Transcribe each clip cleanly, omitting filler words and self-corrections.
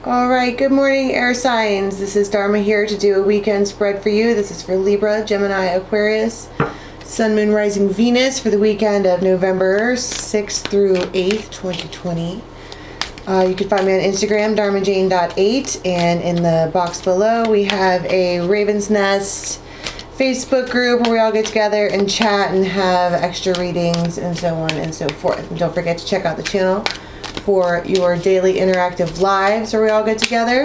All right, good morning, air signs. This is Dharma here to do a weekend spread for you. This is for Libra, Gemini, Aquarius, Sun, Moon, Rising, Venus for the weekend of November 6th through 8th, 2020. You can find me on Instagram, dharmajane.8, and in the box below we have a Raven's Nest Facebook group where we all get together and chat and have extra readings and so on and so forth. And don't forget to check out the channel for your daily interactive lives where we all get together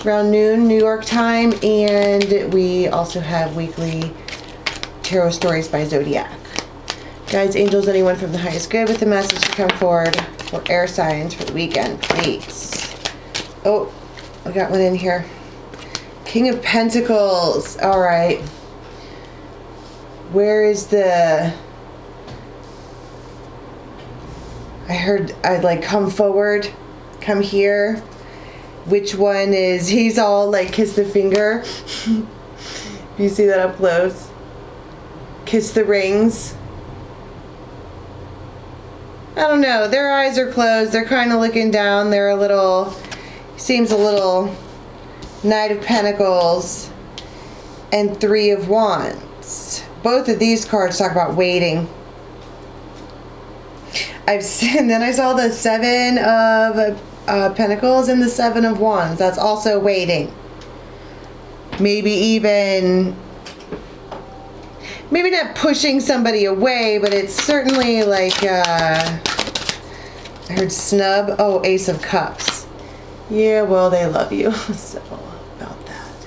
around noon New York time, and we also have weekly tarot stories by zodiac. Guides, angels, anyone from the highest good with the message to come forward for air signs for the weekend, please. Oh, I got one in here. King of Pentacles. All right. Where is the... I heard I'd like come forward, come here. Which one is, he's all like kiss the finger. You see that up close? Kiss the rings. I don't know, their eyes are closed, they're kind of looking down, they're a little, seems a little Knight of Pentacles and Three of Wands. Both of these cards talk about waiting. I've seen, then I saw the Seven of Pentacles and the Seven of Wands. That's also waiting. Maybe even, maybe not pushing somebody away, but it's certainly like, I heard snub. Oh, Ace of Cups. Yeah, well, they love you. So, about that.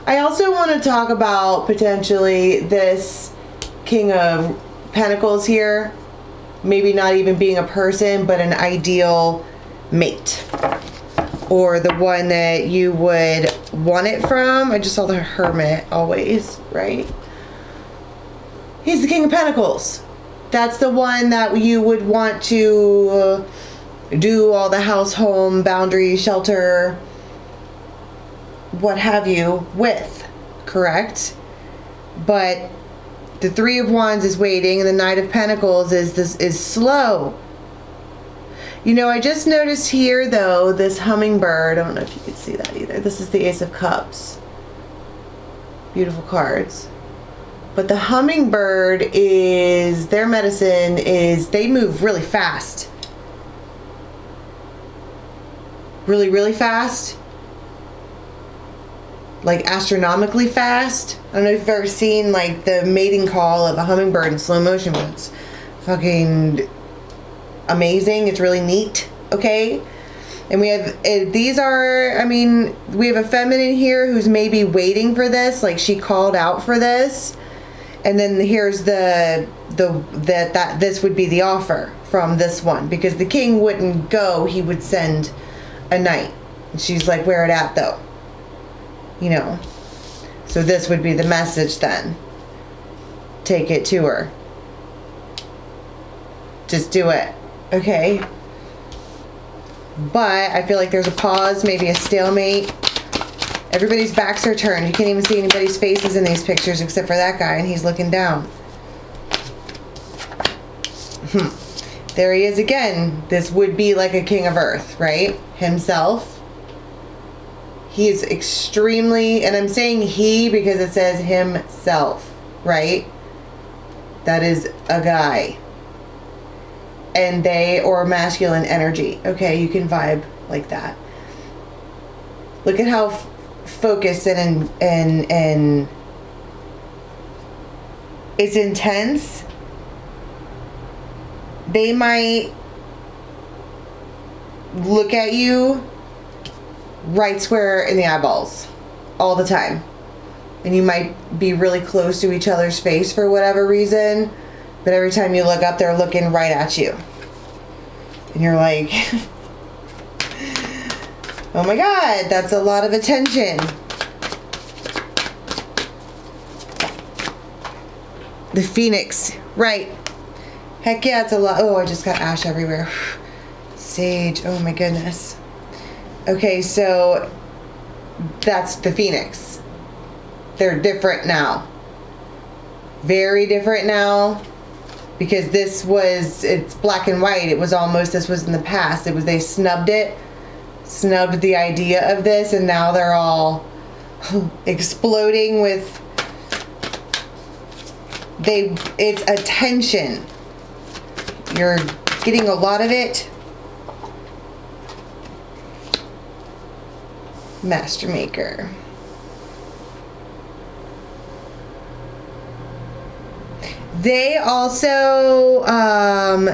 I also want to talk about potentially this King of Pentacles here, maybe not even being a person, but an ideal mate, or the one that you would want it from. I just saw the Hermit always, right? He's the King of Pentacles. That's the one that you would want to do all the house, home, boundary, shelter, what have you with, correct? But the Three of Wands is waiting, and the Knight of Pentacles is slow. You know, I just noticed here though, this hummingbird, I don't know if you can see that either. This is the Ace of Cups. Beautiful cards. But the hummingbird is, their medicine is, they move really fast. Really, really fast. Like astronomically fast. I don't know if you've ever seen like the mating call of a hummingbird in slow motion, but it's fucking amazing. It's really neat. Okay. And we have, these are, I mean, we have a feminine here who's maybe waiting for this, like she called out for this. And then here's that this would be the offer from this one, because the king wouldn't go, he would send a knight. And she's like, where it at though? You know, so this would be the message then. Take it to her. Just do it. Okay. But I feel like there's a pause, maybe a stalemate. Everybody's backs are turned. You can't even see anybody's faces in these pictures except for that guy, and he's looking down. There he is again. This would be like a king of earth, right? Himself. He is extremely, and I'm saying he because it says himself, right? That is a guy. And they, or masculine energy. Okay, you can vibe like that. Look at how focused and it's intense. They might look at you right square in the eyeballs all the time, and you might be really close to each other's face for whatever reason, but every time you look up they're looking right at you, and you're like oh my god, that's a lot of attention. The Phoenix, right? Heck yeah, it's a lot. Oh, I just got ash everywhere. Sage, oh my goodness. Okay, so that's the Phoenix. They're different now. Very different now. Because it's black and white. It was almost, this was in the past. It was, they snubbed the idea of this, and now they're all exploding with, it's attention. You're getting a lot of it. Master Maker. They also,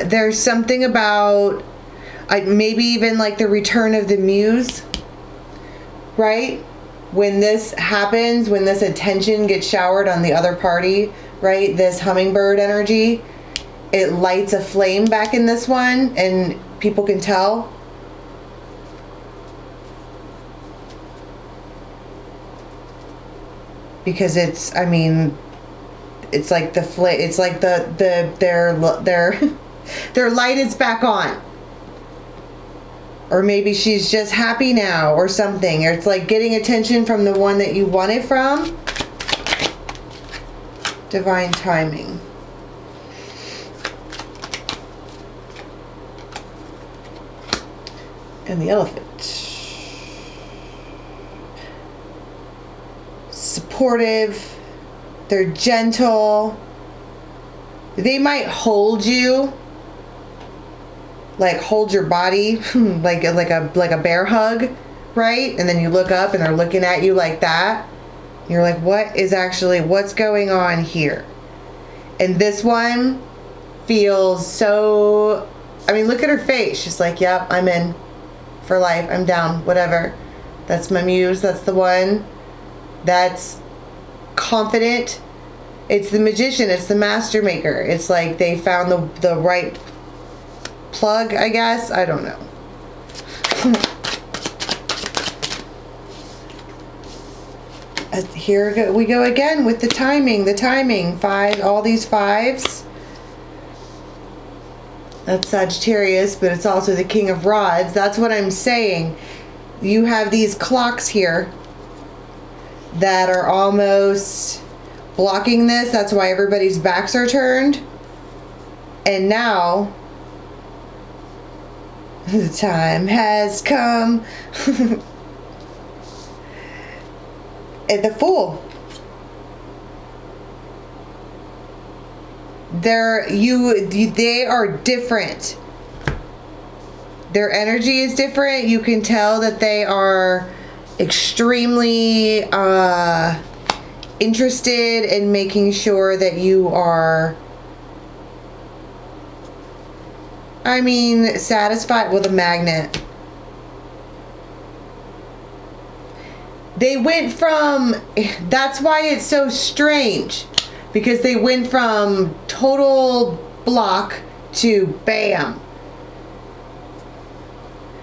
there's something about, maybe even like the return of the muse, right? When this happens, when this attention gets showered on the other party, right? This hummingbird energy, it lights a flame back in this one, and people can tell. Because it's, I mean, it's like the it's like their light is back on. Or maybe she's just happy now or something. Or it's like getting attention from the one that you wanted from. Divine timing. And the elephant. Supportive. They're gentle. They might hold you. Like hold your body. like a bear hug. Right? And then you look up and they're looking at you like that. You're like, what's going on here? And this one feels so, I mean, look at her face. She's like, yep, I'm in for life. I'm down, whatever. That's my muse. That's the one. That's confident. It's the magician. It's the master maker. It's like they found the right plug, I guess. I don't know. Here we go again with the timing. Five, all these fives. That's Sagittarius, but it's also the King of Rods. That's what I'm saying. You have these clocks here that are almost blocking this. That's why everybody's backs are turned. And now the time has come. And the Fool. They are different. Their energy is different. You can tell that they are extremely interested in making sure that you are, I mean, satisfied with a magnet. They went from, that's why it's so strange, because they went from total block to bam.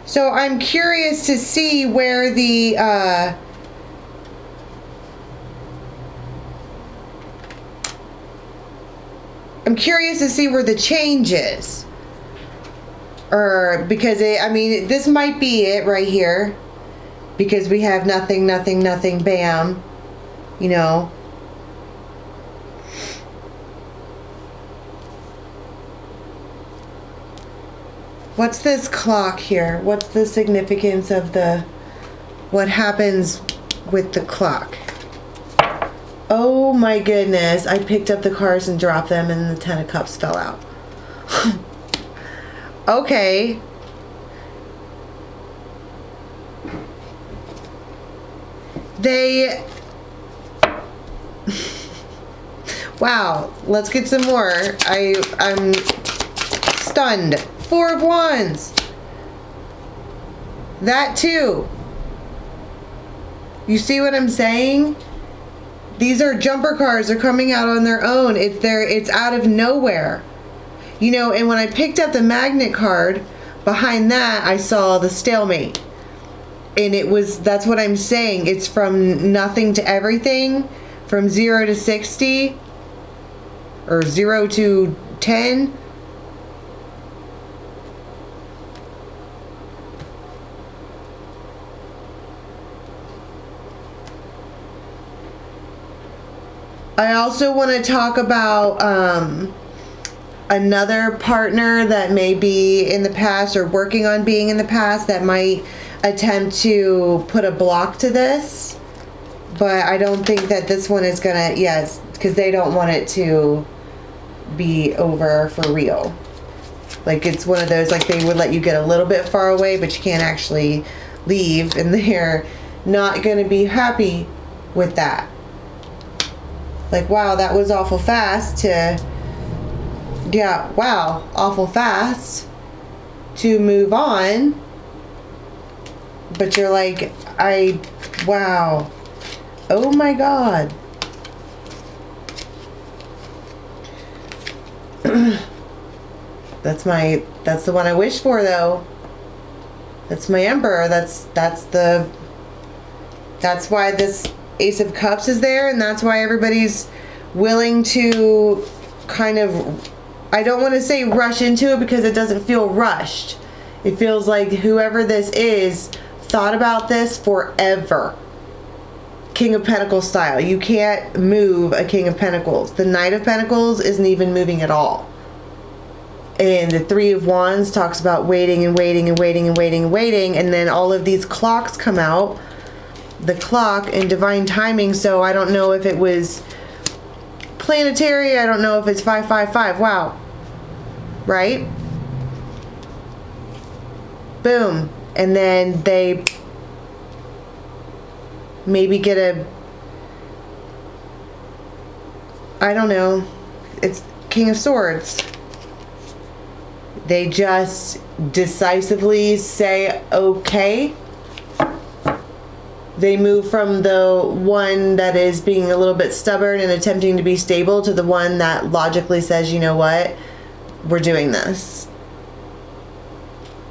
So I'm curious to see where the change is. Or because I mean, this might be it right here. Because we have nothing, bam. You know. What's this clock here? What's the significance of what happens with the clock? Oh my goodness. I picked up the cards and dropped them and the 10 of Cups fell out. Okay. Wow, let's get some more. I'm stunned. 4 of Wands. That too. You see what I'm saying? These are jumper cards. They're coming out on their own. It's out of nowhere. You know, and when I picked up the magnet card, behind that I saw the stalemate. And that's what I'm saying. It's from nothing to everything. From 0 to 60. Or 0 to 10. I also want to talk about another partner that may be in the past or working on being in the past that might attempt to put a block to this. But I don't think that this one is gonna, yes, because they don't want it to be over for real. Like, it's one of those, like, they would let you get a little bit far away, but you can't actually leave, and they're not going to be happy with that. Like, wow, that was awful fast to, yeah, wow, awful fast to move on. But you're like, wow, oh my God. That's the one I wish for, though. That's my Emperor. That's why this Ace of Cups is there, and that's why everybody's willing to kind of, I don't want to say rush into it, because it doesn't feel rushed. It feels like whoever this is thought about this forever. King of Pentacles style. You can't move a King of Pentacles. The Knight of Pentacles isn't even moving at all. And the Three of Wands talks about waiting and waiting and waiting and waiting and waiting. And then all of these clocks come out. The clock and divine timing. So I don't know if it was planetary. I don't know if it's 555. Wow. Right? Boom. And then they maybe get a, I don't know. It's King of Swords. They just decisively say, okay. They move from the one that is being a little bit stubborn and attempting to be stable to the one that logically says, you know what, we're doing this.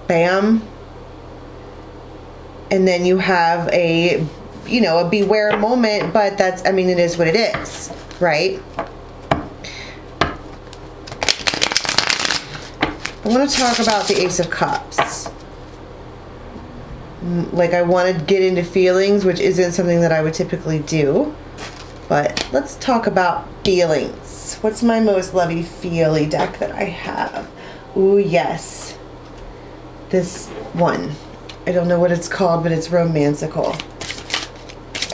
Bam. And then you have a, you know, a beware moment, but that's, I mean, it is what it is, right? I want to talk about the Ace of Cups. Like, I want to get into feelings, which isn't something that I would typically do. But let's talk about feelings. What's my most lovey-feely deck that I have? Ooh, yes. This one. I don't know what it's called, but it's romantical.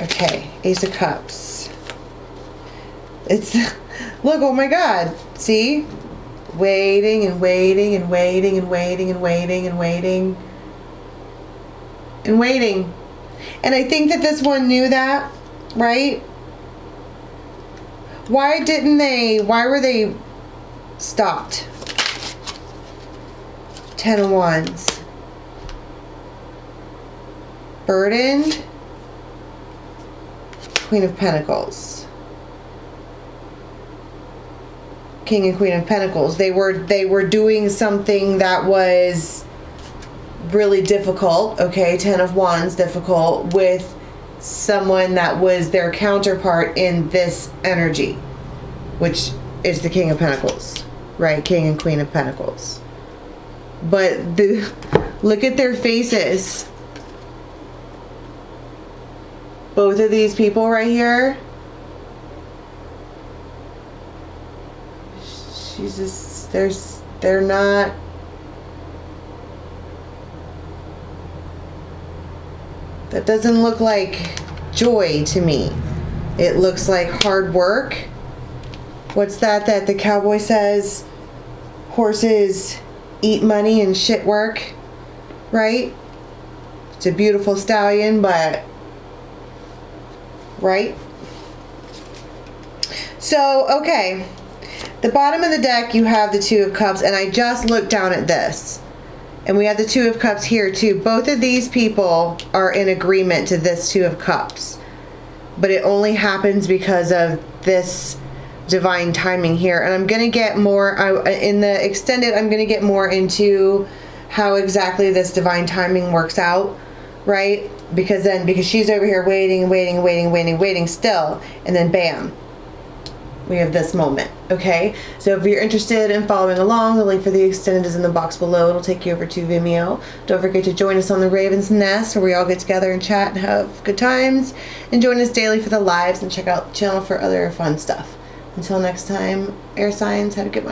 Okay, Ace of Cups. It's, look, oh my God. See? Waiting and waiting and waiting and waiting and waiting and waiting and waiting. And I think that this one knew that, right? Why were they stopped? Ten of Wands. Burdened. Queen of Pentacles. King and Queen of Pentacles. They were doing something that was really difficult, okay, Ten of Wands, difficult, with someone that was their counterpart in this energy, which is the King of Pentacles, right? King and Queen of Pentacles. But look at their faces. Both of these people right here. Jesus, they're not. That doesn't look like joy to me. It looks like hard work. What's that the cowboy says? Horses eat money and shit work, right? It's a beautiful stallion, but, right? So, okay. The bottom of the deck, you have the Two of Cups, and I just looked down at this. And we have the Two of Cups here, too. Both of these people are in agreement to this Two of Cups. But it only happens because of this divine timing here. And I'm going to get more, in the extended, I'm going to get more into how exactly this divine timing works out, right? Because she's over here waiting, waiting, waiting, waiting, waiting still. And then bam. We have this moment, okay? So if you're interested in following along, the link for the extended is in the box below. It'll take you over to Vimeo. Don't forget to join us on the Raven's Nest, where we all get together and chat and have good times. And join us daily for the lives, and check out the channel for other fun stuff. Until next time, air signs, have a good one.